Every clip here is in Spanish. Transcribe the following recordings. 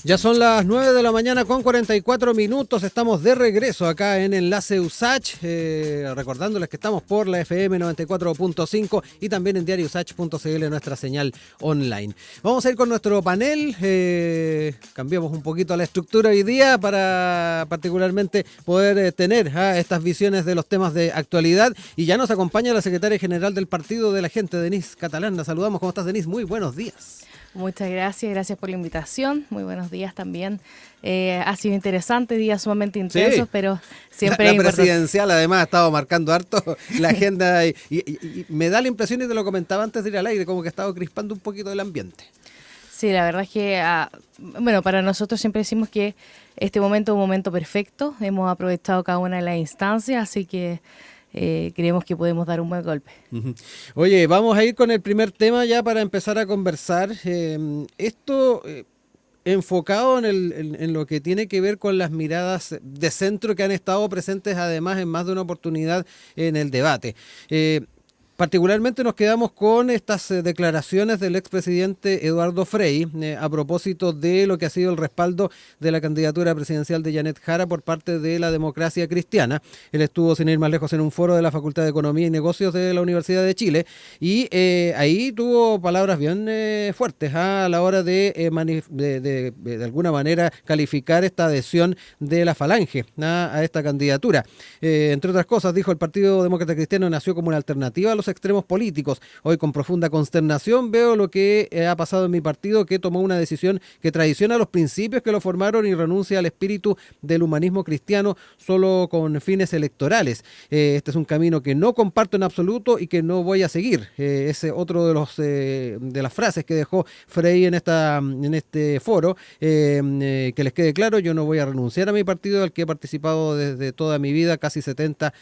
Ya son las 9 de la mañana con 44 minutos. Estamos de regreso acá en Enlace USACH. Recordándoles que estamos por la FM 94.5 y también en diariousach.cl, nuestra señal online. Vamos a ir con nuestro panel. Cambiamos un poquito la estructura hoy día para particularmente poder tener estas visiones de los temas de actualidad. Y ya nos acompaña la secretaria general del Partido de la Gente, Denise Catalán. La saludamos. ¿Cómo estás, Denise? Muy buenos días. Muchas gracias por la invitación. Muy buenos días también. Ha sido interesante, días sumamente intensos, sí, pero siempre la presidencial además ha estado marcando harto la agenda y me da la impresión, y te lo comentaba antes de ir al aire, como que ha estado crispando un poquito el ambiente. Sí, la verdad es que, para nosotros siempre decimos que este momento es un momento perfecto. Hemos aprovechado cada una de las instancias, así que creemos que podemos dar un buen golpe. Oye, vamos a ir con el primer tema ya para empezar a conversar. Esto enfocado en lo que tiene que ver con las miradas de centro que han estado presentes además en más de una oportunidad en el debate. Particularmente nos quedamos con estas declaraciones del expresidente Eduardo Frei a propósito de lo que ha sido el respaldo de la candidatura presidencial de Janet Jara por parte de la Democracia Cristiana. Él estuvo, sin ir más lejos, en un foro de la Facultad de Economía y Negocios de la Universidad de Chile y ahí tuvo palabras bien fuertes a la hora de alguna manera calificar esta adhesión de la Falange a esta candidatura. Entre otras cosas, dijo: el Partido Demócrata Cristiano nació como una alternativa a los extremos políticos. Hoy, con profunda consternación, veo lo que ha pasado en mi partido, que tomó una decisión que traiciona los principios que lo formaron y renuncia al espíritu del humanismo cristiano solo con fines electorales. Este es un camino que no comparto en absoluto y que no voy a seguir. Es otro de las frases que dejó Frei en este foro. Que les quede claro, yo no voy a renunciar a mi partido, al que he participado desde toda mi vida, casi 70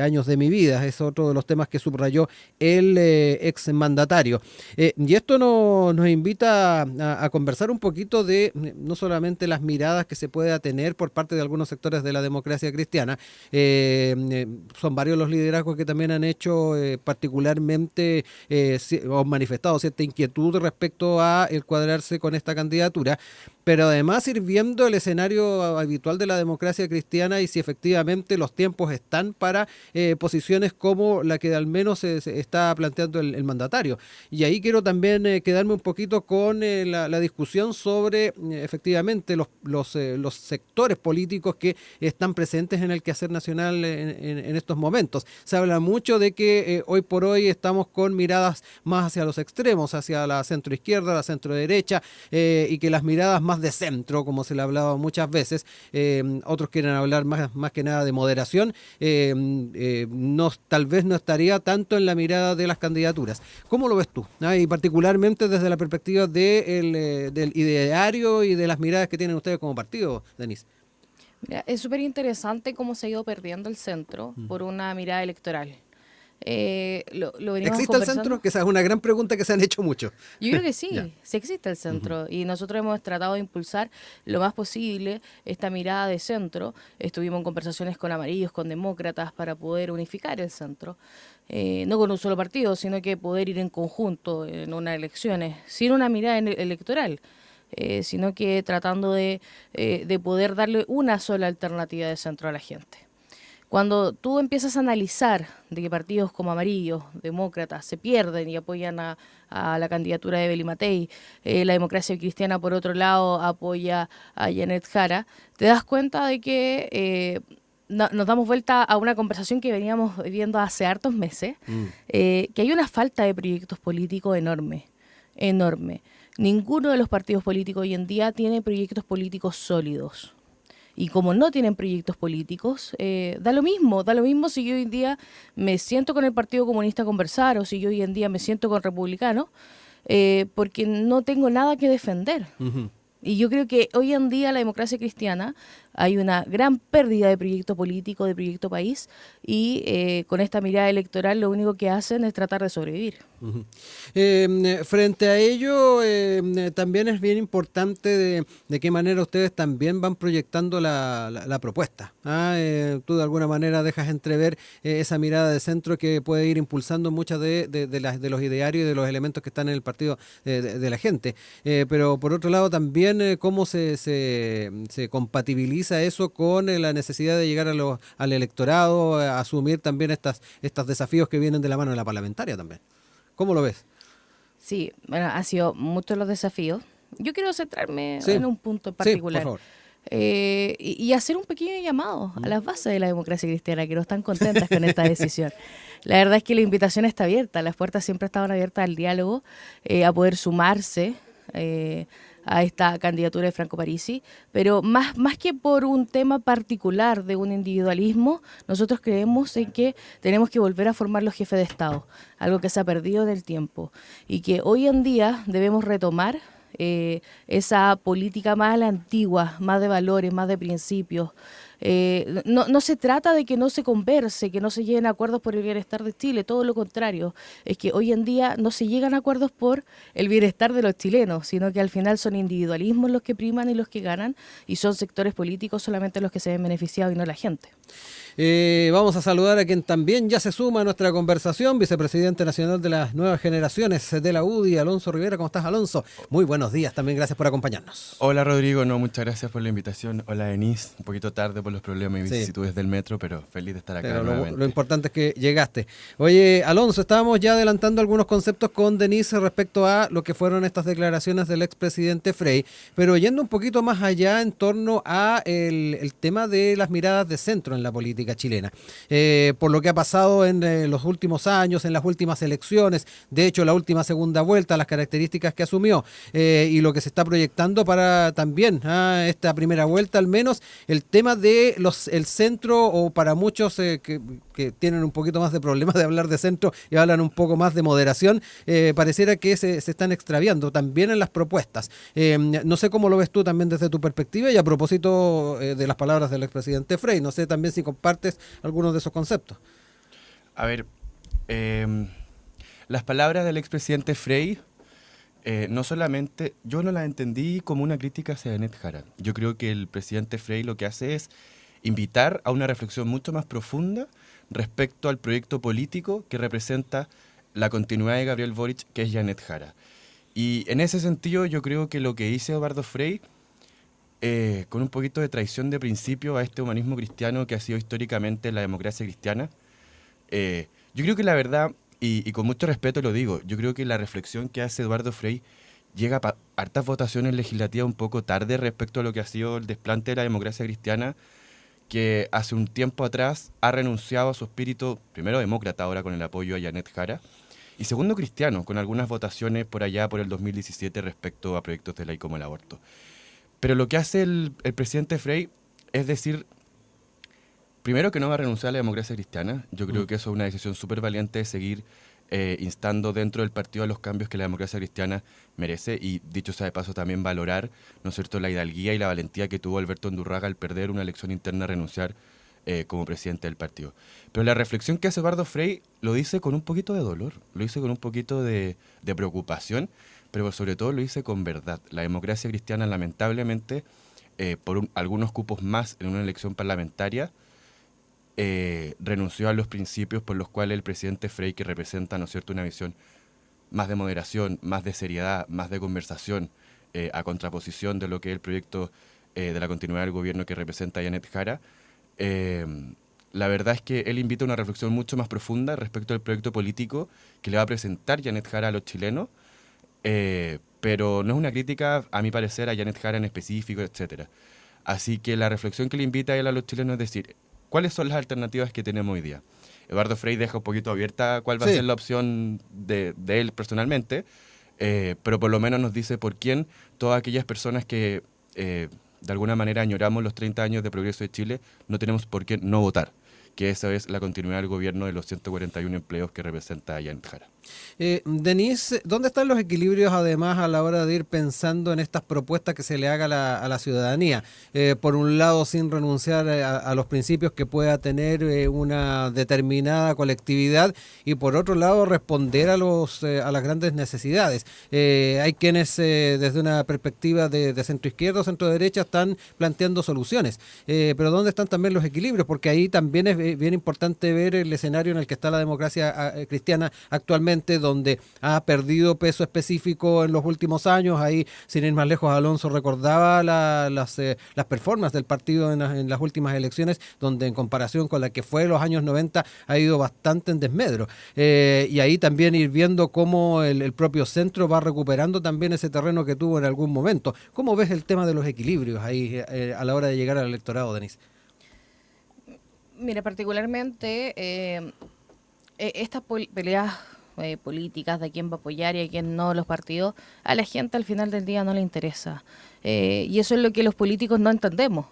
años de mi vida. Es otro de los temas que subrayó el exmandatario. Y esto nos invita a conversar un poquito de no solamente las miradas que se pueda tener por parte de algunos sectores de la democracia cristiana. Son varios los liderazgos que también han hecho particularmente o manifestado cierta inquietud respecto a el cuadrarse con esta candidatura, pero además ir viendo el escenario habitual de la democracia cristiana y si efectivamente los tiempos están para posiciones como la que al menos se está planteando el mandatario. Y ahí quiero también quedarme un poquito con la discusión sobre efectivamente los sectores políticos que están presentes en el quehacer nacional en estos momentos. Se habla mucho de que hoy por hoy estamos con miradas más hacia los extremos, hacia la centroizquierda, la centroderecha, y que las miradas más de centro, como se le ha hablado muchas veces, otros quieren hablar más que nada de moderación, tal vez no estaría tanto en la mirada de las candidaturas. ¿Cómo lo ves tú? Y particularmente desde la perspectiva del ideario y de las miradas que tienen ustedes como partido, Denise. Mira, es súper interesante cómo se ha ido perdiendo el centro por una mirada electoral. ¿Existe el centro? Que esa es una gran pregunta que se han hecho mucho. Yo creo que sí, sí existe el centro. Y nosotros hemos tratado de impulsar lo más posible esta mirada de centro. Estuvimos en conversaciones con amarillos, con demócratas, para poder unificar el centro. No con un solo partido, sino que poder ir en conjunto en unas elecciones, sin una mirada electoral. Sino que tratando de poder darle una sola alternativa de centro a la gente. Cuando tú empiezas a analizar de que partidos como Amarillos, Demócratas, se pierden y apoyan a la candidatura de Beli Matei, la Democracia Cristiana, por otro lado, apoya a Janet Jara, te das cuenta de que nos damos vuelta a una conversación que veníamos viendo hace hartos meses, que hay una falta de proyectos políticos enorme. Ninguno de los partidos políticos hoy en día tiene proyectos políticos sólidos. Y como no tienen proyectos políticos, da lo mismo si yo hoy en día me siento con el Partido Comunista a conversar o si yo hoy en día me siento con republicanos, porque no tengo nada que defender. Uh-huh. Y yo creo que hoy en día la democracia cristiana hay una gran pérdida de proyecto político, de proyecto país, y con esta mirada electoral lo único que hacen es tratar de sobrevivir. Uh-huh. Frente a ello, también es bien importante de qué manera ustedes también van proyectando la propuesta. Tú de alguna manera dejas entrever esa mirada de centro que puede ir impulsando muchas de los idearios y de los elementos que están en el partido de la gente. Pero por otro lado también también cómo se compatibiliza eso con la necesidad de llegar al electorado, a asumir también estos desafíos que vienen de la mano de la parlamentaria también. ¿Cómo lo ves? Sí, bueno, ha sido muchos los desafíos. Yo quiero centrarme Sí, en un punto en sí, por particular favor. y hacer un pequeño llamado a las bases de la democracia cristiana que no están contentas con esta decisión. La verdad es que la invitación está abierta, las puertas siempre estaban abiertas al diálogo, a poder sumarse eh, a esta candidatura de Franco Parisi, pero más que por un tema particular de un individualismo, nosotros creemos en que tenemos que volver a formar los jefes de Estado, algo que se ha perdido en el tiempo y que hoy en día debemos retomar esa política más a la antigua, más de valores, más de principios. No se trata de que no se converse, que no se lleguen a acuerdos por el bienestar de Chile, todo lo contrario. Es que hoy en día no se llegan a acuerdos por el bienestar de los chilenos, sino que al final son individualismos los que priman y los que ganan, y son sectores políticos solamente los que se ven beneficiados y no la gente. Vamos a saludar a quien también ya se suma a nuestra conversación, vicepresidente nacional de las nuevas generaciones de la UDI, Alonso Rivera. ¿Cómo estás, Alonso? Muy buenos días, también gracias por acompañarnos. Hola Rodrigo, muchas gracias por la invitación. Hola Denise, un poquito tarde por los problemas y vicisitudes del metro, pero feliz de estar acá nuevamente. Lo importante es que llegaste. Oye, Alonso, estábamos ya adelantando algunos conceptos con Denise respecto a lo que fueron estas declaraciones del expresidente Frei, pero yendo un poquito más allá en torno a el tema de las miradas de centro en la política chilena. Por lo que ha pasado en los últimos años, en las últimas elecciones, de hecho la última segunda vuelta, las características que asumió y lo que se está proyectando para también esta primera vuelta al menos, el tema de el centro, o para muchos que tienen un poquito más de problemas de hablar de centro y hablan un poco más de moderación, pareciera que se están extraviando también en las propuestas. No sé cómo lo ves tú también desde tu perspectiva, y a propósito de las palabras del expresidente Frei, no sé también si compartes algunos de esos conceptos. A ver, las palabras del expresidente Frei, no solamente, yo no las entendí como una crítica hacia Janet Jara. Yo creo que el presidente Frei lo que hace es invitar a una reflexión mucho más profunda respecto al proyecto político que representa la continuidad de Gabriel Boric, que es Janet Jara. Y en ese sentido yo creo que lo que dice Eduardo Frei, con un poquito de traición de principio a este humanismo cristiano que ha sido históricamente la democracia cristiana, yo creo que la verdad, y con mucho respeto lo digo, yo creo que la reflexión que hace Eduardo Frei llega a hartas votaciones legislativas un poco tarde respecto a lo que ha sido el desplante de la democracia cristiana, que hace un tiempo atrás ha renunciado a su espíritu, primero demócrata, ahora con el apoyo a Janet Jara, y segundo cristiano, con algunas votaciones por allá por el 2017 respecto a proyectos de ley como el aborto. Pero lo que hace el presidente Frei es decir, primero que no va a renunciar a la democracia cristiana. Yo creo que eso es una decisión súper valiente de seguir instando dentro del partido a los cambios que la democracia cristiana merece, y dicho sea de paso también valorar, ¿no es cierto?, la hidalguía y la valentía que tuvo Alberto Undurraga al perder una elección interna a renunciar como presidente del partido. Pero la reflexión que hace Eduardo Frei lo dice con un poquito de dolor, lo dice con un poquito de preocupación, pero sobre todo lo dice con verdad. La democracia cristiana, lamentablemente, por algunos cupos más en una elección parlamentaria, renunció a los principios por los cuales el presidente Frei, que representa, ¿no es cierto?, una visión más de moderación, más de seriedad, más de conversación, a contraposición de lo que es el proyecto de la continuidad del gobierno que representa Janet Jara. La verdad es que él invita a una reflexión mucho más profunda respecto al proyecto político que le va a presentar Janet Jara a los chilenos, pero no es una crítica, a mi parecer, a Janet Jara en específico, etcétera. Así que la reflexión que le invita a él a los chilenos es decir, ¿cuáles son las alternativas que tenemos hoy día? Eduardo Frei deja un poquito abierta cuál va a ser la opción de él personalmente, pero por lo menos nos dice por quién todas aquellas personas que de alguna manera añoramos los 30 años de progreso de Chile, no tenemos por qué no votar, que esa es la continuidad del gobierno de los 141 empleos que representa Janet Jara. Denise, ¿dónde están los equilibrios además a la hora de ir pensando en estas propuestas que se le haga a la ciudadanía? Por un lado, sin renunciar a los principios que pueda tener una determinada colectividad, y por otro lado, responder a las grandes necesidades. Hay quienes desde una perspectiva de centro izquierda o centro derecha están planteando soluciones, pero ¿dónde están también los equilibrios? Porque ahí también es bien importante ver el escenario en el que está la democracia cristiana actualmente, históricamente, donde ha perdido peso específico en los últimos años. Ahí, sin ir más lejos, Alonso recordaba las performances del partido en las últimas elecciones, donde en comparación con la que fue en los años 90 ha ido bastante en desmedro. Y ahí también ir viendo cómo el propio centro va recuperando también ese terreno que tuvo en algún momento. ¿Cómo ves el tema de los equilibrios ahí a la hora de llegar al electorado, Denise? Mira, particularmente estas peleas políticas de quién va a apoyar y a quién no los partidos, a la gente al final del día no le interesa. Y eso es lo que los políticos no entendemos.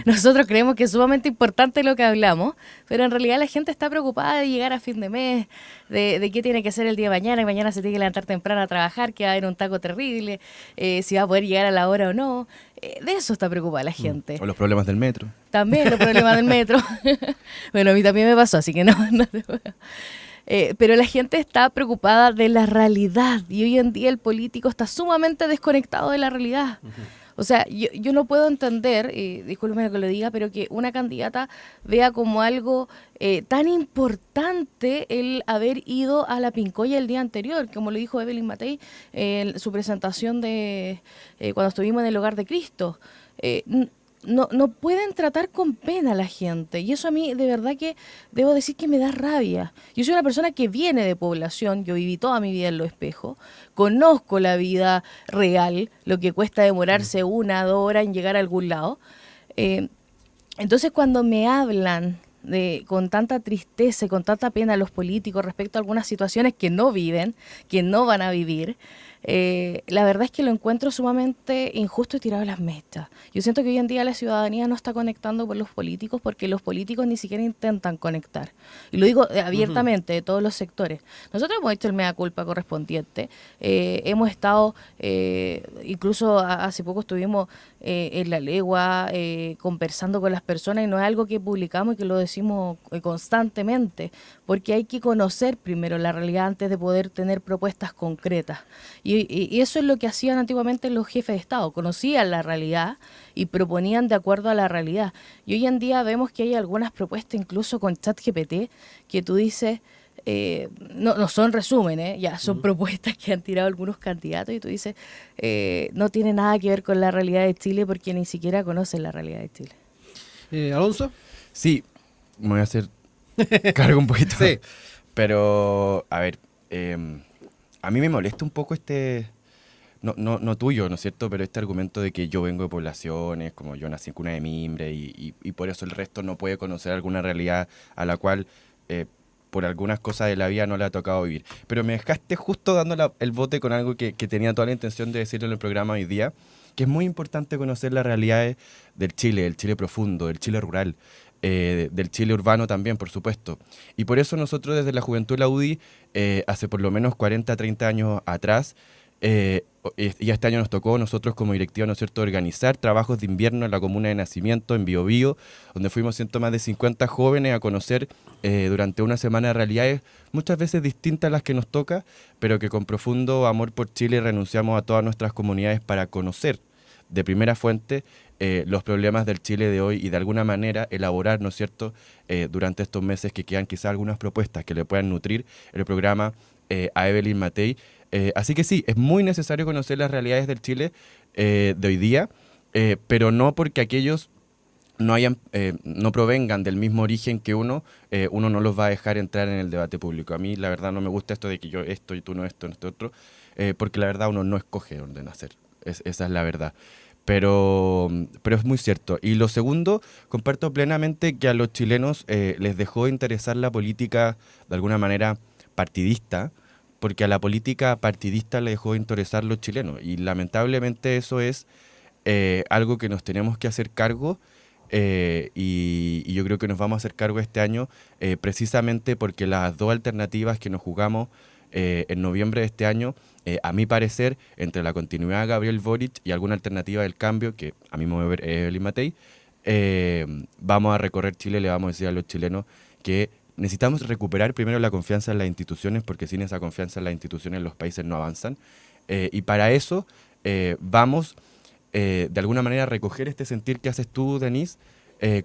Nosotros creemos que es sumamente importante lo que hablamos, pero en realidad la gente está preocupada de llegar a fin de mes, de qué tiene que hacer el día de mañana, y mañana se tiene que levantar temprano a trabajar, que va a haber un taco terrible, si va a poder llegar a la hora o no. De eso está preocupada la gente. O los problemas del metro. También los problemas del metro. Bueno, a mí también me pasó, así que no te voy a... pero la gente está preocupada de la realidad y hoy en día el político está sumamente desconectado de la realidad. O sea, yo no puedo entender, discúlpeme que lo diga, pero que una candidata vea como algo tan importante el haber ido a la Pincoya el día anterior, como lo dijo Evelyn Matei en su presentación de cuando estuvimos en el Hogar de Cristo. No pueden tratar con pena a la gente y eso a mí de verdad que debo decir que me da rabia. Yo soy una persona que viene de población, yo viví toda mi vida en Los Espejos, conozco la vida real, lo que cuesta demorarse 1 o 2 horas en llegar a algún lado. Entonces cuando me hablan con tanta tristeza y con tanta pena los políticos respecto a algunas situaciones que no viven, que no van a vivir, la verdad es que lo encuentro sumamente injusto y tirado a las mechas. Yo siento que hoy en día la ciudadanía no está conectando con los políticos porque los políticos ni siquiera intentan conectar. Y lo digo abiertamente, de todos los sectores. Nosotros hemos hecho el mea culpa correspondiente. Hemos estado, incluso hace poco estuvimos en La Legua conversando con las personas y no es algo que publicamos y que lo decimos constantemente, porque hay que conocer primero la realidad antes de poder tener propuestas concretas. Y eso es lo que hacían antiguamente los jefes de Estado, conocían la realidad y proponían de acuerdo a la realidad. Y hoy en día vemos que hay algunas propuestas, incluso con ChatGPT, que tú dices, no son resúmenes, ya son propuestas que han tirado algunos candidatos y tú dices, no tiene nada que ver con la realidad de Chile porque ni siquiera conocen la realidad de Chile. ¿Alonso? Sí, me voy a hacer cargo un poquito. Sí. Pero, a ver, a mí me molesta un poco no tuyo, ¿no es cierto? Pero este argumento de que yo vengo de poblaciones, como yo nací en cuna de mimbre y por eso el resto no puede conocer alguna realidad a la cual por algunas cosas de la vida no le ha tocado vivir. Pero me dejaste justo dando el bote con algo que tenía toda la intención de decirlo en el programa hoy día, que es muy importante conocer las realidades del Chile profundo, del Chile rural, del Chile urbano también, por supuesto. Y por eso nosotros desde la Juventud de la UDI, hace por lo menos 40, 30 años atrás, y este año nos tocó nosotros como directiva, ¿no es cierto?, organizar trabajos de invierno en la comuna de Nacimiento, en Biobío, donde fuimos más de 50 jóvenes a conocer durante una semana realidades muchas veces distintas a las que nos toca, pero que con profundo amor por Chile renunciamos a todas nuestras comunidades para conocer de primera fuente los problemas del Chile de hoy y de alguna manera elaborar, ¿no es cierto?, durante estos meses que quedan quizás algunas propuestas que le puedan nutrir el programa a Evelyn Matei. Así que sí, es muy necesario conocer las realidades del Chile de hoy día, pero no porque aquellos no provengan del mismo origen que uno no los va a dejar entrar en el debate público. A mí la verdad no me gusta esto de que yo esto y tú no esto otro, porque la verdad uno no escoge dónde nacer, esa es la verdad. Pero es muy cierto. Y lo segundo, comparto plenamente que a los chilenos les dejó de interesar la política de alguna manera partidista, porque a la política partidista le dejó de interesar los chilenos. Y lamentablemente eso es algo que nos tenemos que hacer cargo y yo creo que nos vamos a hacer cargo este año precisamente porque las dos alternativas que nos jugamos en noviembre de este año, a mi parecer, entre la continuidad de Gabriel Boric y alguna alternativa del cambio, que a mí me voy a ver Evelyn Matei, vamos a recorrer Chile, le vamos a decir a los chilenos que necesitamos recuperar primero la confianza en las instituciones, porque sin esa confianza en las instituciones los países no avanzan. Y para eso vamos, de alguna manera, a recoger este sentir que haces tú, Denise,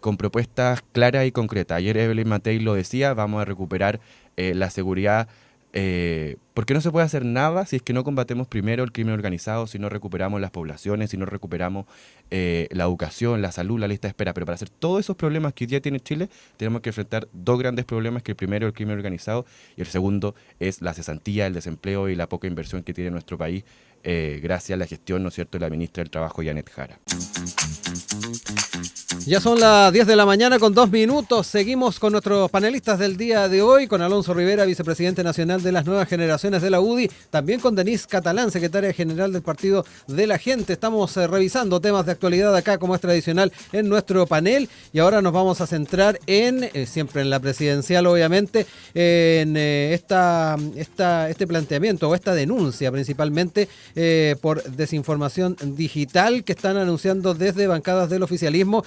con propuestas claras y concretas. Ayer Evelyn Matei lo decía, vamos a recuperar la seguridad ¿Por qué no se puede hacer nada si es que no combatemos primero el crimen organizado, si no recuperamos las poblaciones, si no recuperamos la educación, la salud, la lista de espera? Pero para hacer todos esos problemas que hoy día tiene Chile, tenemos que enfrentar dos grandes problemas, que el primero es el crimen organizado y el segundo es la cesantía, el desempleo y la poca inversión que tiene nuestro país, gracias a la gestión, ¿no es cierto?, de la ministra del Trabajo, Janet Jara. Ya son las 10 de la mañana con 2 minutos. Seguimos con nuestros panelistas del día de hoy, con Alonso Rivera, vicepresidente nacional de las Nuevas Generaciones de la UDI, también con Denise Catalán, secretaria general del Partido de la Gente. Estamos revisando temas de actualidad acá, como es tradicional, en nuestro panel, y ahora nos vamos a centrar en, siempre en la presidencial, obviamente, en este planteamiento o esta denuncia principalmente por desinformación digital que están anunciando desde bancadas del oficialismo,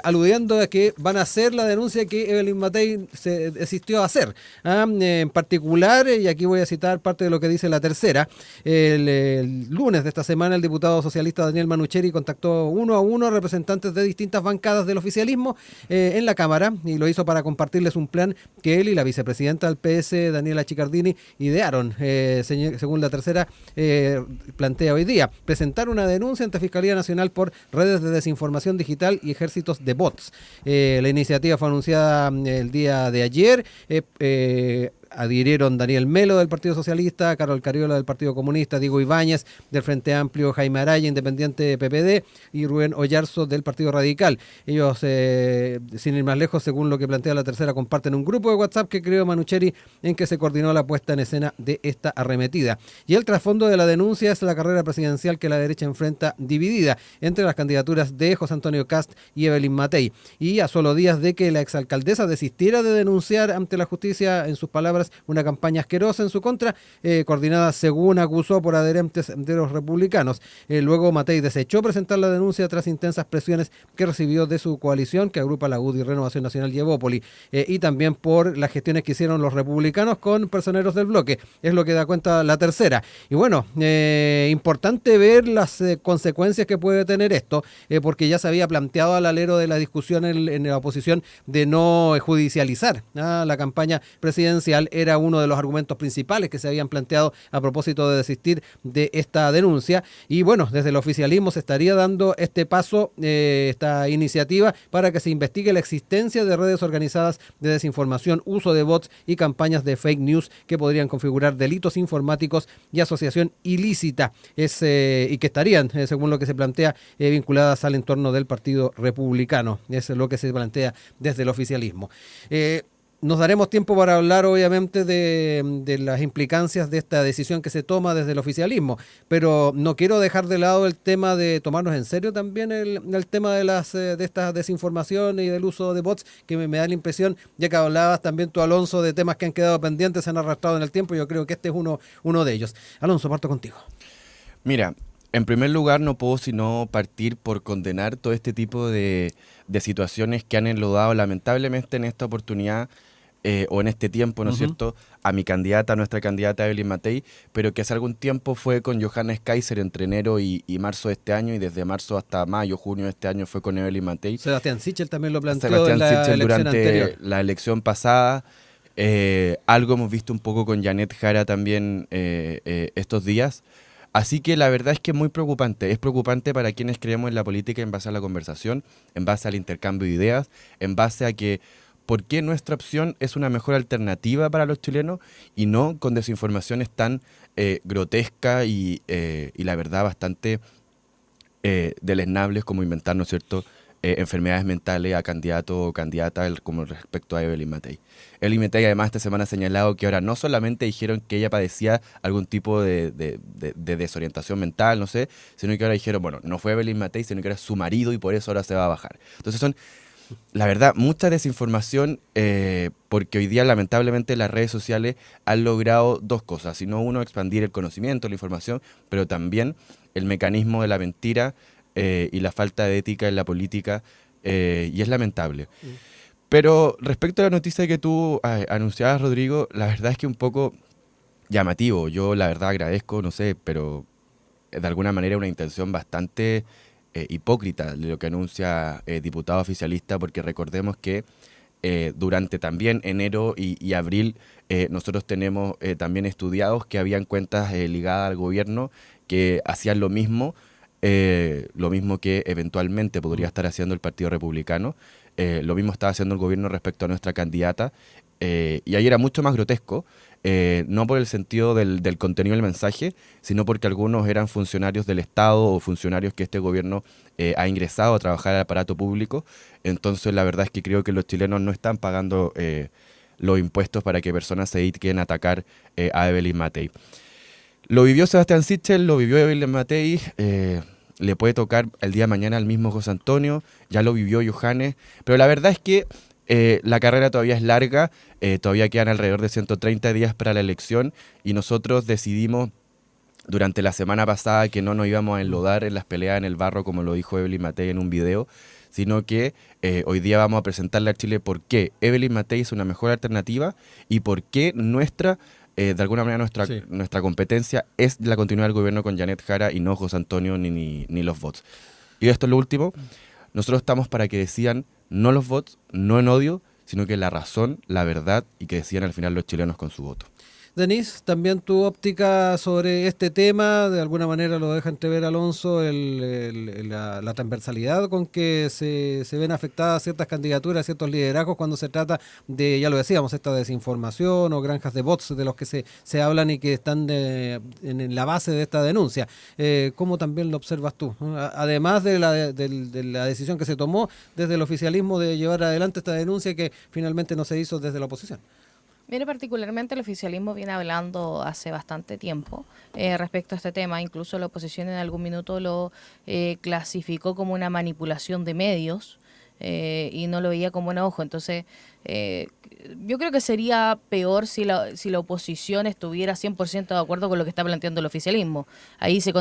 aludiendo a que van a hacer la denuncia que Evelyn Matei se desistió a hacer. En particular, y aquí voy a citar parte de lo que dice la tercera, el lunes de esta semana el diputado socialista Daniel Manucheri contactó uno a uno a representantes de distintas bancadas del oficialismo en la Cámara, y lo hizo para compartirles un plan que él y la vicepresidenta del PS, Daniela Chicardini, idearon, según la tercera plantea hoy día, presentar una denuncia ante Fiscalía Nacional por redes de desinformación digital y ejércitos de bots. La iniciativa fue anunciada el día de ayer. Adhirieron Daniel Melo del Partido Socialista, Carol Cariola del Partido Comunista, Diego Ibáñez del Frente Amplio, Jaime Araya, independiente PPD, y Rubén Oyarzo del Partido Radical. Ellos, sin ir más lejos, según lo que plantea la tercera, comparten un grupo de WhatsApp que creó Manucheri, en que se coordinó la puesta en escena de esta arremetida. Y el trasfondo de la denuncia es la carrera presidencial que la derecha enfrenta dividida entre las candidaturas de José Antonio Kast y Evelyn Matei. Y a solo días de que la exalcaldesa desistiera de denunciar ante la justicia, en sus palabras, una campaña asquerosa en su contra, coordinada, según acusó, por adherentes de los republicanos. Luego Matei desechó presentar la denuncia tras intensas presiones que recibió de su coalición, que agrupa la UDI, Renovación Nacional y Evópoli, y también por las gestiones que hicieron los republicanos con personeros del bloque. Es lo que da cuenta la tercera. Y bueno, importante ver las consecuencias que puede tener esto, porque ya se había planteado al alero de la discusión en la oposición de no judicializar la campaña presidencial. Era uno de los argumentos principales que se habían planteado a propósito de desistir de esta denuncia. Y bueno, desde el oficialismo se estaría dando este paso, esta iniciativa, para que se investigue la existencia de redes organizadas de desinformación, uso de bots y campañas de fake news que podrían configurar delitos informáticos y asociación ilícita, y que estarían, según lo que se plantea, vinculadas al entorno del Partido Republicano. Es lo que se plantea desde el oficialismo. Nos daremos tiempo para hablar, obviamente, de las implicancias de esta decisión que se toma desde el oficialismo, pero no quiero dejar de lado el tema de tomarnos en serio también el tema de esta desinformación y del uso de bots, que me da la impresión, ya que hablabas también tú, Alonso, de temas que han quedado pendientes, se han arrastrado en el tiempo. Yo creo que este es uno de ellos. Alonso, parto contigo. Mira, en primer lugar, no puedo sino partir por condenar todo este tipo de situaciones que han enlodado lamentablemente en esta oportunidad, o en este tiempo, ¿no es cierto?, a nuestra candidata Evelyn Matei, pero que hace algún tiempo fue con Johannes Kaiser entre enero y marzo de este año, y desde marzo hasta mayo, junio de este año fue con Evelyn Matei. Sebastián Sichel también lo planteó en la elección durante anterior. la elección pasada. Algo hemos visto un poco con Janet Jara también estos días. Así que la verdad es que es muy preocupante. Es preocupante para quienes creemos en la política en base a la conversación, en base al intercambio de ideas, en base a que por qué nuestra opción es una mejor alternativa para los chilenos, y no con desinformaciones tan grotescas y la verdad bastante deleznables, como inventar, ¿no es cierto?, enfermedades mentales a candidato o candidata, como respecto a Evelyn Matei. Evelyn Matei además esta semana ha señalado que ahora no solamente dijeron que ella padecía algún tipo de desorientación mental, no sé, sino que ahora dijeron, bueno, no fue Evelyn Matei, sino que era su marido y por eso ahora se va a bajar. Entonces son, la verdad, mucha desinformación, porque hoy día lamentablemente las redes sociales han logrado dos cosas, sino uno, expandir el conocimiento, la información, pero también el mecanismo de la mentira y la falta de ética en la política, y es lamentable. Pero respecto a la noticia que tú anunciabas, Rodrigo, la verdad es que un poco llamativo. Yo la verdad agradezco, no sé, pero de alguna manera una intención bastante hipócrita de lo que anuncia diputado oficialista, porque recordemos que durante también enero y abril, nosotros tenemos también estudiados que habían cuentas ligadas al gobierno que hacían lo mismo que eventualmente podría estar haciendo el Partido Republicano. Lo mismo estaba haciendo el gobierno respecto a nuestra candidata. Y ahí era mucho más grotesco, no por el sentido del contenido del mensaje, sino porque algunos eran funcionarios del Estado o funcionarios que este gobierno ha ingresado a trabajar al aparato público. Entonces la verdad es que creo que los chilenos no están pagando los impuestos para que personas se dediquen a atacar a Evelyn Matei. Lo vivió Sebastián Sichel, lo vivió Evelyn Matei, le puede tocar el día de mañana al mismo José Antonio, ya lo vivió Johannes, pero la verdad es que la carrera todavía es larga, todavía quedan alrededor de 130 días para la elección y nosotros decidimos durante la semana pasada que no nos íbamos a enlodar en las peleas en el barro, como lo dijo Evelyn Matei en un video, sino que hoy día vamos a presentarle a Chile por qué Evelyn Matei es una mejor alternativa y por qué de alguna manera nuestra competencia es la continuidad del gobierno con Janet Jara y no José Antonio ni los votos. Y esto es lo último, nosotros estamos para que decidan no los votos, no en odio, sino que la razón, la verdad y que decidan al final los chilenos con su voto. Denise, también tu óptica sobre este tema, de alguna manera lo deja entrever Alonso, la transversalidad con que se ven afectadas ciertas candidaturas, ciertos liderazgos cuando se trata de, ya lo decíamos, esta desinformación o granjas de bots de los que se hablan y que están en la base de esta denuncia. ¿Cómo también lo observas tú? Además de la decisión que se tomó desde el oficialismo de llevar adelante esta denuncia que finalmente no se hizo desde la oposición. Mire, particularmente el oficialismo viene hablando hace bastante tiempo respecto a este tema. Incluso la oposición en algún minuto lo clasificó como una manipulación de medios y no lo veía como un ojo. Entonces, yo creo que sería peor si la oposición estuviera 100% de acuerdo con lo que está planteando el oficialismo. Ahí se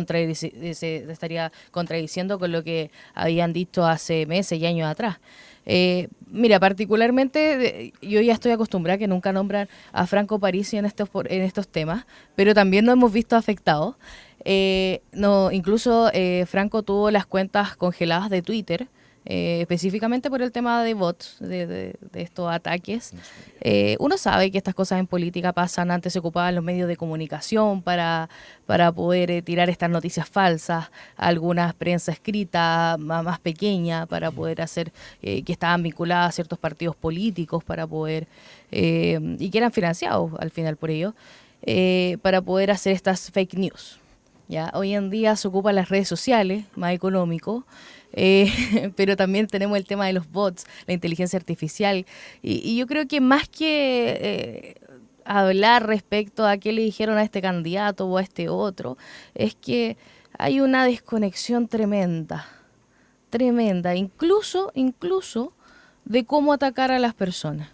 estaría contradiciendo con lo que habían dicho hace meses y años atrás. Mira, particularmente yo ya estoy acostumbrada a que nunca nombran a Franco Parisi en estos temas, pero también nos hemos visto afectados. Incluso Franco tuvo las cuentas congeladas de Twitter, específicamente por el tema de bots, de estos ataques. Uno sabe que estas cosas en política pasan. Antes se ocupaban los medios de comunicación para poder tirar estas noticias falsas, algunas prensa escrita más pequeña para poder hacer que estaban vinculadas a ciertos partidos políticos para poder y que eran financiados al final por ello para poder hacer estas fake news. ¿Ya? Hoy en día se ocupan las redes sociales, más económico, pero también tenemos el tema de los bots, la inteligencia artificial, y yo creo que más que hablar respecto a qué le dijeron a este candidato o a este otro, es que hay una desconexión tremenda, incluso de cómo atacar a las personas.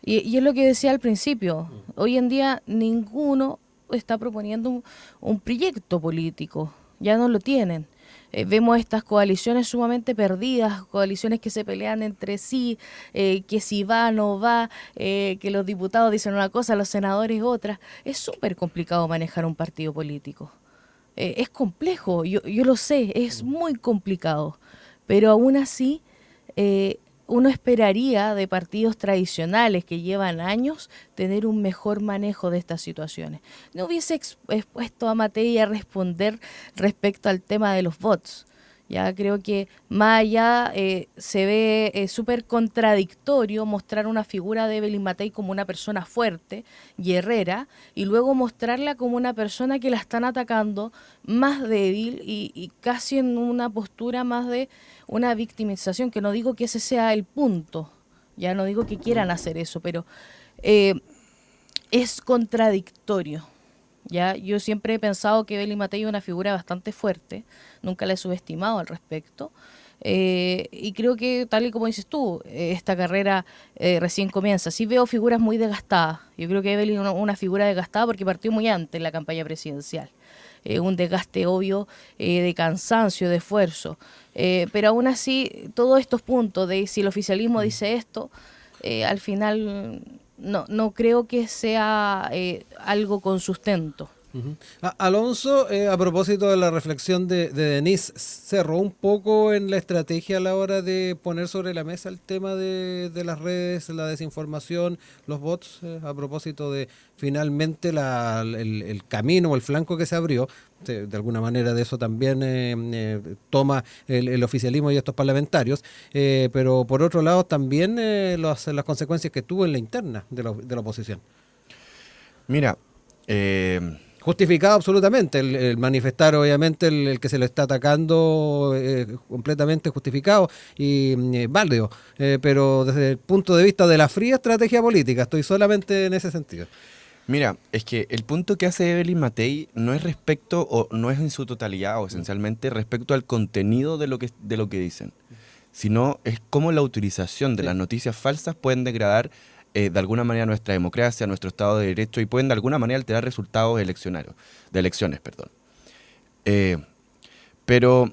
Y es lo que decía al principio, hoy en día ninguno está proponiendo un proyecto político, ya no lo tienen. Vemos estas coaliciones sumamente perdidas, coaliciones que se pelean entre sí, que si va o no va, que los diputados dicen una cosa, los senadores otra. Es súper complicado manejar un partido político. Es complejo, yo lo sé, es muy complicado, pero aún así uno esperaría de partidos tradicionales que llevan años tener un mejor manejo de estas situaciones. No hubiese expuesto a Matei a responder respecto al tema de los bots. Ya creo que más allá se ve súper contradictorio mostrar una figura de Evelyn Matei como una persona fuerte, guerrera, y luego mostrarla como una persona que la están atacando más débil y casi en una postura más de una victimización, que no digo que ese sea el punto, ya no digo que quieran hacer eso, pero es contradictorio. Ya, yo siempre he pensado que Evelyn Matei es una figura bastante fuerte, nunca la he subestimado al respecto, y creo que tal y como dices tú, esta carrera recién comienza. Sí veo figuras muy desgastadas, yo creo que Evelyn es una figura desgastada porque partió muy antes en la campaña presidencial, un desgaste obvio de cansancio, de esfuerzo, pero aún así todos estos puntos de si el oficialismo dice esto, al final... No creo que sea algo con sustento. Ujú. Alonso, a propósito de la reflexión de Denise, cerró un poco en la estrategia a la hora de poner sobre la mesa el tema de las redes, la desinformación, los bots, a propósito de finalmente el camino o el flanco que se abrió. De alguna manera de eso también toma el oficialismo y estos parlamentarios, pero por otro lado también las consecuencias que tuvo en la interna de la oposición. Mira, Justificado absolutamente, el manifestar obviamente el que se lo está atacando completamente justificado y válido, pero desde el punto de vista de la fría estrategia política, estoy solamente en ese sentido. mira, es que el punto que hace Evelyn Matei no es respecto, o no es en su totalidad, o esencialmente respecto al contenido de lo que dicen, sino es cómo la utilización de Sí. las noticias falsas pueden degradar de alguna manera nuestra democracia, nuestro Estado de Derecho, y pueden de alguna manera alterar resultados de elecciones, perdón. Eh, pero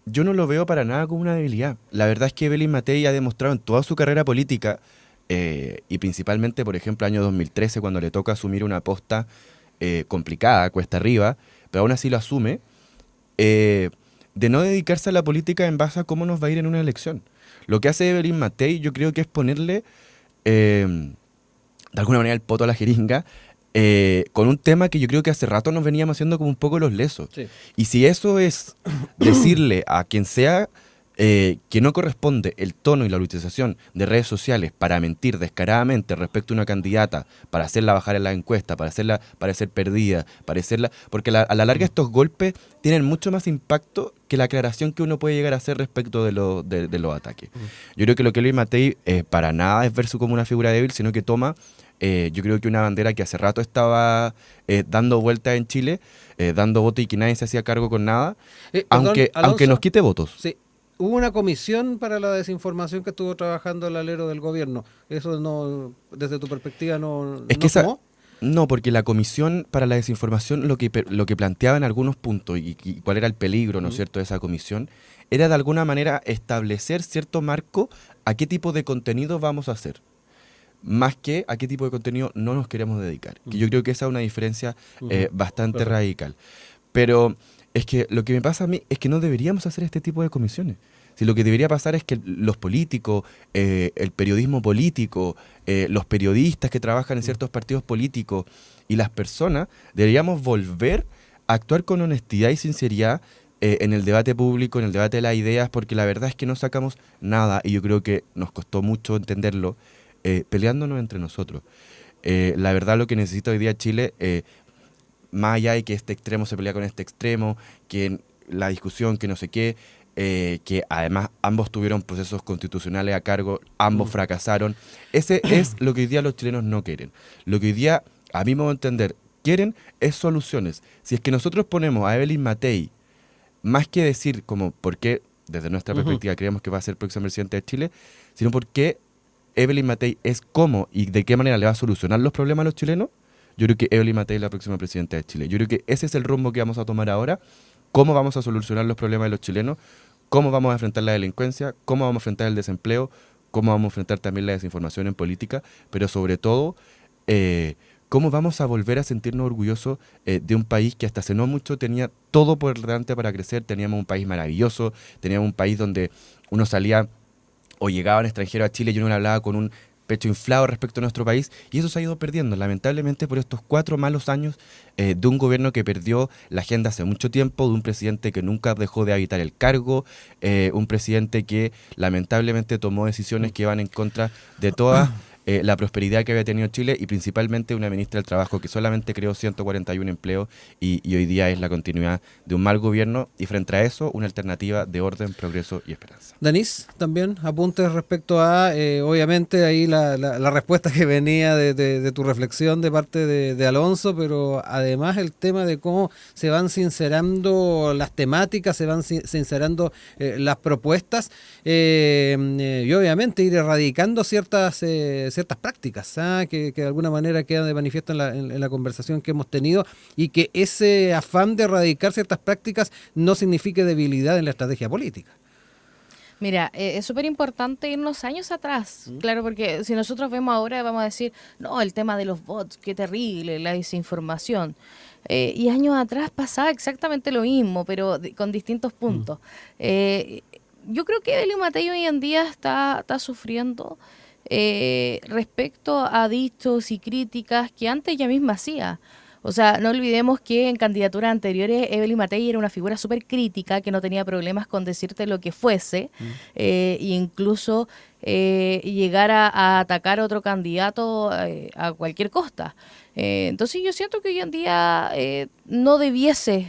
yo no lo veo para nada como una debilidad. La verdad es que Evelyn Matei ha demostrado en toda su carrera política, y principalmente, por ejemplo, año 2013, cuando le toca asumir una posta complicada, cuesta arriba, pero aún así lo asume, de no dedicarse a la política en base a cómo nos va a ir en una elección. Lo que hace Evelyn Matei, yo creo que es ponerle de alguna manera el poto a la jeringa, con un tema que yo creo que hace rato nos veníamos haciendo como un poco los lesos. Sí. Y si eso es decirle a quien sea que no corresponde el tono y la utilización de redes sociales para mentir descaradamente respecto a una candidata, para hacerla bajar en la encuesta, para hacerla parecer perdida, porque a la larga estos golpes tienen mucho más impacto que la aclaración que uno puede llegar a hacer respecto de los ataques. Yo creo que lo que Luis Matei para nada es verse como una figura débil, sino que toma, yo creo que una bandera que hace rato estaba dando vueltas en Chile, dando votos y que nadie se hacía cargo con nada, Perdón, aunque Alonso, nos quite votos. sí, hubo una comisión para la desinformación que estuvo trabajando el alero del gobierno. Eso no, desde tu perspectiva, no Es que sumó. no, porque la Comisión para la Desinformación lo que planteaba en algunos puntos y cuál era el peligro, ¿no es cierto?, de esa comisión, era de alguna manera establecer cierto marco a qué tipo de contenido vamos a hacer, más que a qué tipo de contenido no nos queremos dedicar. Que yo creo que esa es una diferencia bastante Correcto. radical. Pero es que lo que me pasa a mí es que no deberíamos hacer este tipo de comisiones. Si lo que debería pasar es que los políticos, el periodismo político, los periodistas que trabajan en ciertos partidos políticos y las personas, deberíamos volver a actuar con honestidad y sinceridad en el debate público, en el debate de las ideas, porque la verdad es que no sacamos nada, y yo creo que nos costó mucho entenderlo, peleándonos entre nosotros. La verdad lo que necesita hoy día Chile, más allá de que este extremo se pelea con este extremo, que la discusión, que no sé qué, que además ambos tuvieron procesos constitucionales a cargo, ambos fracasaron. Ese es lo que hoy día los chilenos no quieren. Lo que hoy día, a mi modo de entender, quieren es soluciones. Si es que nosotros ponemos a Evelyn Matei, más que decir como por qué, desde nuestra perspectiva, creemos que va a ser el próximo presidente de Chile, sino por qué Evelyn Matei es cómo y de qué manera le va a solucionar los problemas a los chilenos, yo creo que Evelyn Matei es la próxima presidenta de Chile. Yo creo que ese es el rumbo que vamos a tomar ahora. Cómo vamos a solucionar los problemas de los chilenos, cómo vamos a enfrentar la delincuencia, cómo vamos a enfrentar el desempleo, cómo vamos a enfrentar también la desinformación en política, pero sobre todo, cómo vamos a volver a sentirnos orgullosos de un país que hasta hace no mucho tenía todo por delante para crecer. Teníamos un país maravilloso, teníamos un país donde uno salía o llegaba un extranjero a Chile y uno le hablaba con un pecho inflado respecto a nuestro país, y eso se ha ido perdiendo, lamentablemente, por estos 4 malos años de un gobierno que perdió la agenda hace mucho tiempo, de un presidente que nunca dejó de habitar el cargo, un presidente que lamentablemente tomó decisiones que van en contra de toda la prosperidad que había tenido Chile, y principalmente una ministra del Trabajo que solamente creó 141 empleos y hoy día es la continuidad de un mal gobierno, y frente a eso una alternativa de orden, progreso y esperanza. Denise, también apuntes respecto a, obviamente, ahí la respuesta que venía de tu reflexión de parte de Alonso, pero además el tema de cómo se van sincerando las temáticas, se van sincerando las propuestas, y obviamente ir erradicando ciertas prácticas que de alguna manera quedan de manifiesto en la conversación que hemos tenido, y que ese afán de erradicar ciertas prácticas no signifique debilidad en la estrategia política. Mira, es súper importante irnos años atrás, claro, porque si nosotros vemos ahora vamos a decir, no, el tema de los bots, qué terrible, la desinformación. y años atrás pasaba exactamente lo mismo, pero con distintos puntos. Yo creo que Evelyn Matei hoy en día está sufriendo respecto a dichos y críticas que antes ella misma hacía. O sea, no olvidemos que en candidaturas anteriores Evelyn Matei era una figura súper crítica que no tenía problemas con decirte lo que fuese, e incluso llegar a atacar a otro candidato a cualquier costa. Entonces yo siento que hoy en día no debiese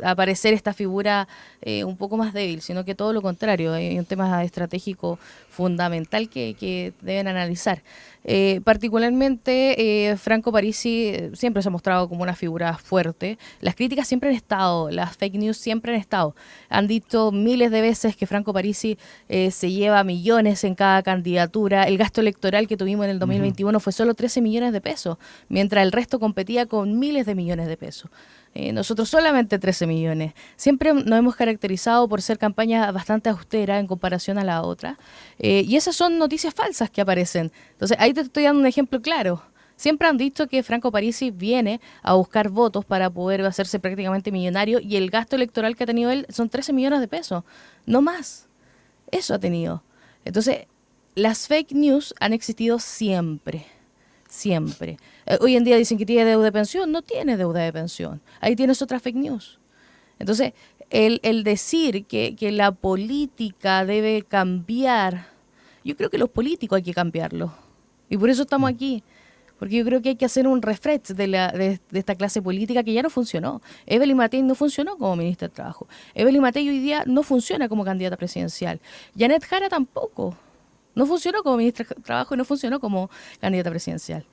aparecer esta figura un poco más débil, sino que todo lo contrario, hay un tema estratégico fundamental que deben analizar. Particularmente Franco Parisi siempre se ha mostrado como una figura fuerte. Las críticas siempre han estado, las fake news siempre han estado. Han dicho miles de veces que Franco Parisi se lleva millones en cada candidatura. El gasto electoral que tuvimos en el 2021 fue solo 13 millones de pesos, mientras el resto competía con miles de millones de pesos. Nosotros solamente 13 millones. Siempre nos hemos caracterizado por ser campañas bastante austeras en comparación a la otra. Y esas son noticias falsas que aparecen. Entonces, ahí te estoy dando un ejemplo claro. Siempre han dicho que Franco Parisi viene a buscar votos para poder hacerse prácticamente millonario y el gasto electoral que ha tenido él son 13 millones de pesos. No más. Eso ha tenido. Entonces, las fake news han existido siempre. Siempre. Hoy en día dicen que tiene deuda de pensión, no tiene deuda de pensión. Ahí tienes otra fake news. Entonces, el decir que la política debe cambiar, yo creo que los políticos hay que cambiarlo. Y por eso estamos aquí. Porque yo creo que hay que hacer un refresh de esta clase política que ya no funcionó. Evelyn Matei no funcionó como ministra de Trabajo. Evelyn Matei hoy día no funciona como candidata presidencial. Janet Jara tampoco. No funcionó como ministra de Trabajo y no funcionó como candidata presidencial.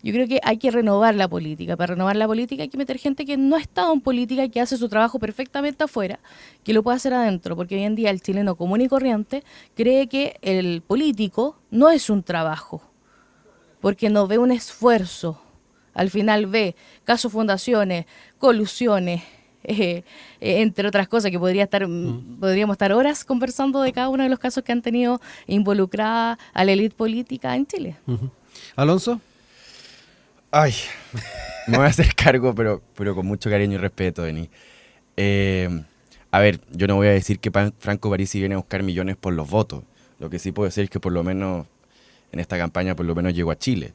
Yo creo que hay que renovar la política. Para renovar la política hay que meter gente que no ha estado en política y que hace su trabajo perfectamente afuera, que lo pueda hacer adentro, porque hoy en día el chileno común y corriente cree que el político no es un trabajo, porque no ve un esfuerzo. Al final ve casos fundaciones, colusiones, entre otras cosas que podríamos estar horas conversando de cada uno de los casos que han tenido involucrada a la élite política en Chile. Alonso. Ay, me voy a hacer cargo, pero con mucho cariño y respeto, Denis. A ver, yo no voy a decir que Franco Parisi viene a buscar millones por los votos. Lo que sí puedo decir es que por lo menos en esta campaña por lo menos llegó a Chile.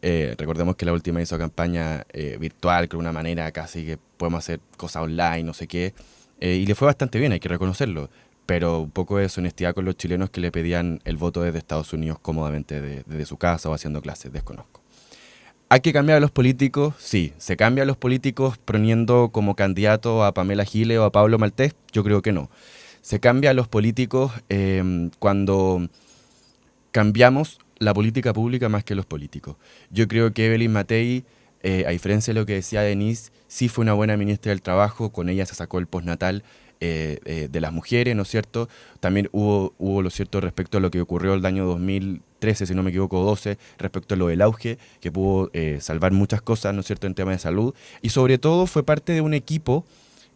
Recordemos que la última hizo campaña virtual, con una manera casi que podemos hacer cosas online, no sé qué, y le fue bastante bien, hay que reconocerlo, pero un poco de deshonestidad con los chilenos que le pedían el voto desde Estados Unidos cómodamente desde su casa o haciendo clases, desconozco. ¿Hay que cambiar a los políticos? Sí. ¿Se cambia a los políticos poniendo como candidato a Pamela Giles o a Pablo Maltés? Yo creo que no. Se cambia a los políticos cuando cambiamos la política pública más que los políticos. Yo creo que Evelyn Matei, a diferencia de lo que decía Denise, sí fue una buena ministra del Trabajo, con ella se sacó el postnatal de las mujeres, ¿no es cierto? También hubo lo cierto respecto a lo que ocurrió el año 2013, si no me equivoco, 12, respecto a lo del auge, que pudo salvar muchas cosas, ¿no es cierto?, en temas de salud, y sobre todo fue parte de un equipo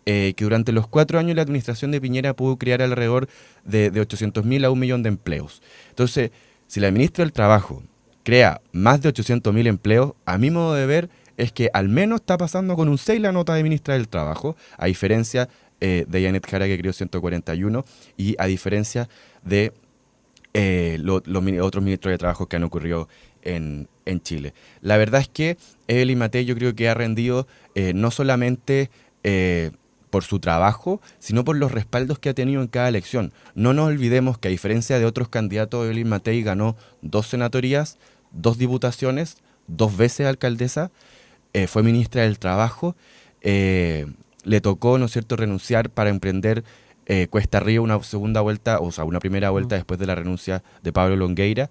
que durante los 4 años la administración de Piñera pudo crear alrededor de 800.000 a 1 millón de empleos. Entonces, si la ministra del Trabajo crea más de 800.000 empleos, a mi modo de ver es que al menos está pasando con un 6 la nota de ministra del Trabajo, a diferencia de Janet Jara, que creó 141, y a diferencia de los otros ministros de Trabajo que han ocurrido en Chile. La verdad es que Evelyn Matei yo creo que ha rendido no solamente por su trabajo, sino por los respaldos que ha tenido en cada elección. No nos olvidemos que a diferencia de otros candidatos, Evelyn Matei ganó 2 senatorias, 2 diputaciones, 2 veces alcaldesa, fue ministra del Trabajo, le tocó, ¿no es cierto?, renunciar para emprender cuesta arriba una segunda vuelta, o sea, una primera vuelta después de la renuncia de Pablo Longueira.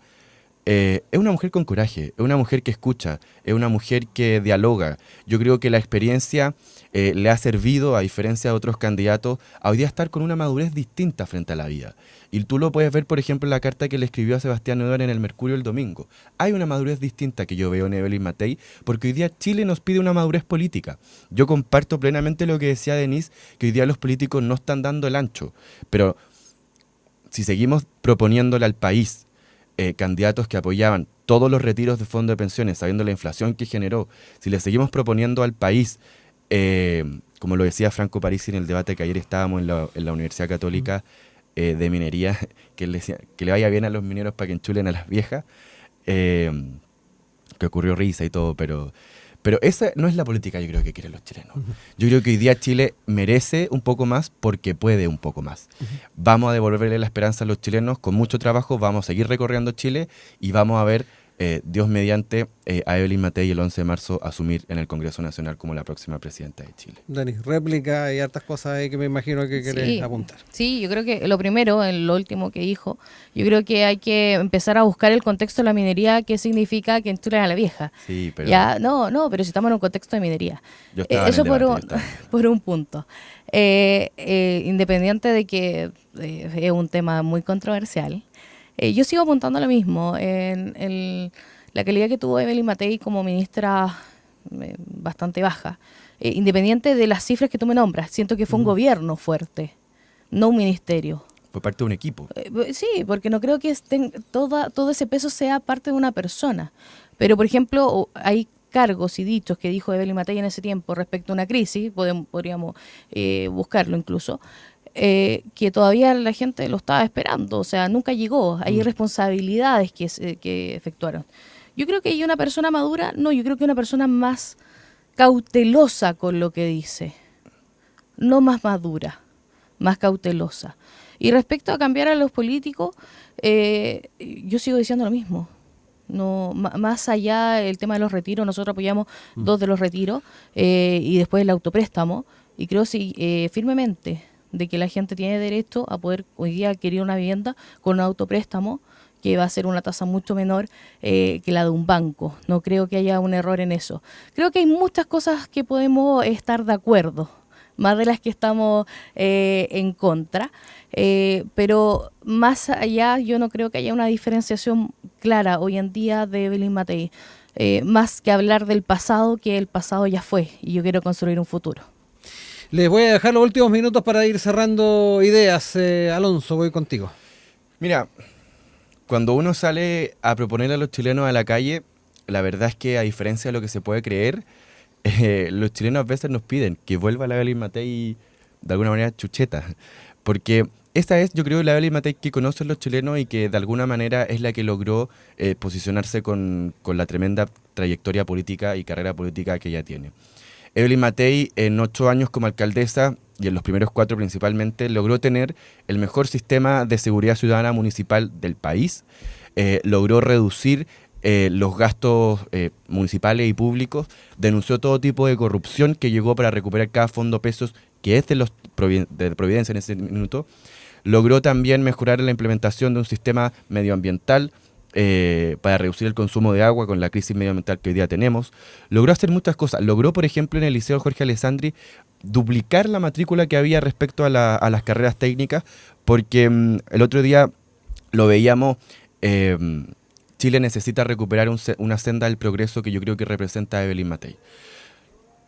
Es una mujer con coraje, es una mujer que escucha, es una mujer que dialoga. Yo creo que la experiencia le ha servido, a diferencia de otros candidatos, a hoy día estar con una madurez distinta frente a la vida. Y tú lo puedes ver, por ejemplo, en la carta que le escribió a Sebastián Oeber en el Mercurio el domingo. Hay una madurez distinta que yo veo en Evelyn Matei, porque hoy día Chile nos pide una madurez política. Yo comparto plenamente lo que decía Denise, que hoy día los políticos no están dando el ancho. Pero si seguimos proponiéndole al país candidatos que apoyaban todos los retiros de fondo de pensiones, sabiendo la inflación que generó, si le seguimos proponiendo al país como lo decía Franco Parisi en el debate que ayer estábamos en la Universidad Católica de Minería, que él decía que le vaya bien a los mineros para que enchulen a las viejas, que ocurrió risa y todo, pero esa no es la política, yo creo, que quieren los chilenos. Yo creo que hoy día Chile merece un poco más porque puede un poco más. Vamos a devolverle la esperanza a los chilenos con mucho trabajo, vamos a seguir recorriendo Chile y vamos a ver, Dios mediante, a Evelyn Matei el 11 de marzo asumir en el Congreso Nacional como la próxima presidenta de Chile. Dani, réplica y hartas cosas ahí que me imagino que querés apuntar. Sí, yo creo que lo primero, en lo último que dijo, yo creo que hay que empezar a buscar el contexto de la minería, qué significa que enchulen a la vieja. Sí, pero Ya, pero si estamos en un contexto de minería. yo estaba en Eso el debate, yo estaba. por un punto. Independiente de que es un tema muy controversial, yo sigo apuntando a lo mismo. La calidad que tuvo Evelyn Matei como ministra, bastante baja. Independiente de las cifras que tú me nombras, siento que fue un gobierno fuerte, no un ministerio. Fue parte de un equipo. Sí, porque no creo que todo ese peso sea parte de una persona. Pero, por ejemplo, hay cargos y dichos que dijo Evelyn Matei en ese tiempo respecto a una crisis, podríamos buscarlo incluso, que todavía la gente lo estaba esperando, o sea, nunca llegó. Hay responsabilidades que efectuaron. Yo creo que hay una persona madura, no, yo creo que una persona más cautelosa con lo que dice, no más madura, más cautelosa. Y respecto a cambiar a los políticos, yo sigo diciendo lo mismo. No, más allá del tema de los retiros, nosotros apoyamos 2 de los retiros y después el autopréstamo, y creo firmemente de que la gente tiene derecho a poder hoy día adquirir una vivienda con un autopréstamo que va a ser una tasa mucho menor que la de un banco. No creo que haya un error en eso. Creo que hay muchas cosas que podemos estar de acuerdo, más de las que estamos en contra, pero más allá yo no creo que haya una diferenciación clara hoy en día de Evelyn Matei, más que hablar del pasado, que el pasado ya fue y yo quiero construir un futuro. Les voy a dejar los últimos minutos para ir cerrando ideas. Alonso, voy contigo. Mira, cuando uno sale a proponer a los chilenos a la calle, la verdad es que a diferencia de lo que se puede creer, los chilenos a veces nos piden que vuelva la Evelyn Matei de alguna manera chucheta, porque esta es, yo creo, la Evelyn Matei que conocen los chilenos y que de alguna manera es la que logró posicionarse con la tremenda trayectoria política y carrera política que ella tiene. Evelyn Matei, en 8 años como alcaldesa y en los primeros 4 principalmente, logró tener el mejor sistema de seguridad ciudadana municipal del país, logró reducir los gastos municipales y públicos, denunció todo tipo de corrupción que llegó para recuperar cada fondo pesos que es de Providencia en ese minuto, logró también mejorar la implementación de un sistema medioambiental para reducir el consumo de agua con la crisis medioambiental que hoy día tenemos. Logró hacer muchas cosas. Logró, por ejemplo, en el Liceo Jorge Alessandri, duplicar la matrícula que había respecto a las carreras técnicas, porque el otro día lo veíamos, Chile necesita recuperar una senda del progreso que yo creo que representa a Evelyn Matei.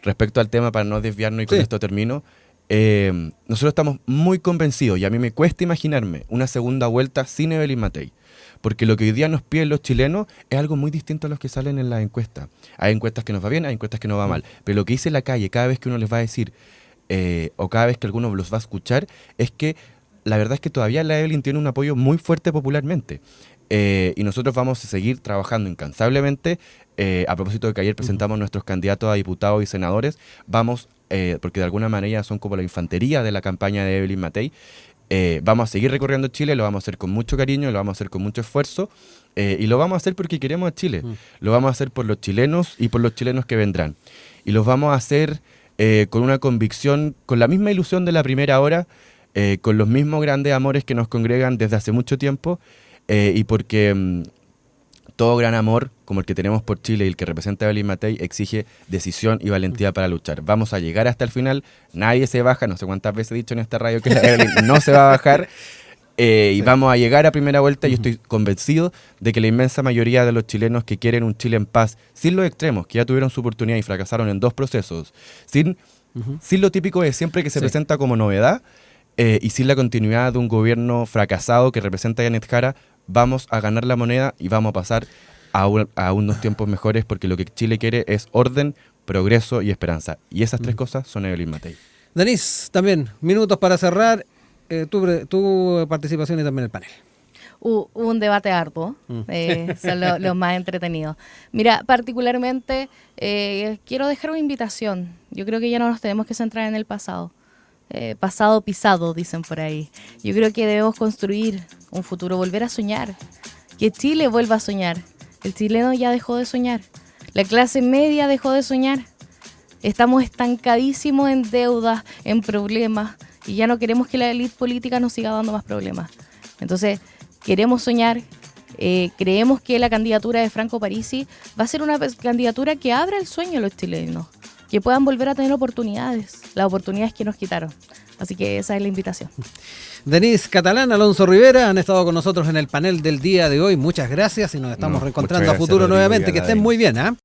Respecto al tema, para no desviarnos y con esto termino, nosotros estamos muy convencidos, y a mí me cuesta imaginarme una segunda vuelta sin Evelyn Matei. Porque lo que hoy día nos piden los chilenos es algo muy distinto a los que salen en las encuestas. Hay encuestas que nos va bien, hay encuestas que nos va mal. Pero lo que dice la calle, cada vez que uno les va a decir, o cada vez que alguno los va a escuchar, es que la verdad es que todavía la Evelyn tiene un apoyo muy fuerte popularmente. Y nosotros vamos a seguir trabajando incansablemente. A propósito de que ayer presentamos nuestros candidatos a diputados y senadores, vamos, porque de alguna manera son como la infantería de la campaña de Evelyn Matei, vamos a seguir recorriendo Chile, lo vamos a hacer con mucho cariño, lo vamos a hacer con mucho esfuerzo, y lo vamos a hacer porque queremos a Chile. Lo vamos a hacer por los chilenos y por los chilenos que vendrán. Y los vamos a hacer con una convicción, con la misma ilusión de la primera hora, con los mismos grandes amores que nos congregan desde hace mucho tiempo, y porque todo gran amor, como el que tenemos por Chile y el que representa a Evelyn Matei, exige decisión y valentía para luchar. Vamos a llegar hasta el final, nadie se baja, no sé cuántas veces he dicho en esta radio que la Evelyn no se va a bajar, y vamos a llegar a primera vuelta. Yo estoy convencido de que la inmensa mayoría de los chilenos que quieren un Chile en paz, sin los extremos, que ya tuvieron su oportunidad y fracasaron en 2 procesos, sin lo típico de siempre que se presenta como novedad, y sin la continuidad de un gobierno fracasado que representa a Janet Jara, vamos a ganar la moneda y vamos a pasar a unos tiempos mejores, porque lo que Chile quiere es orden, progreso y esperanza. Y esas tres cosas son Evelyn Matei. Denise, también, minutos para cerrar tu participación y también el panel. Hubo un debate arduo, son los más entretenidos. Mira, particularmente quiero dejar una invitación. Yo creo que ya no nos tenemos que centrar en el pasado. Pasado pisado, dicen por ahí. Yo creo que debemos construir un futuro, volver a soñar. Que Chile vuelva a soñar. El chileno ya dejó de soñar. La clase media dejó de soñar. Estamos estancadísimos en deudas, en problemas, y ya no queremos que la élite política nos siga dando más problemas. Entonces, queremos soñar, creemos que la candidatura de Franco Parisi va a ser una candidatura que abra el sueño a los chilenos, que puedan volver a tener oportunidades, las oportunidades que nos quitaron. Así que esa es la invitación. Denise Catalán, Alonso Rivera han estado con nosotros en el panel del día de hoy. Muchas gracias y nos estamos reencontrando a futuro nuevamente. Que estén muy bien, ¿ah?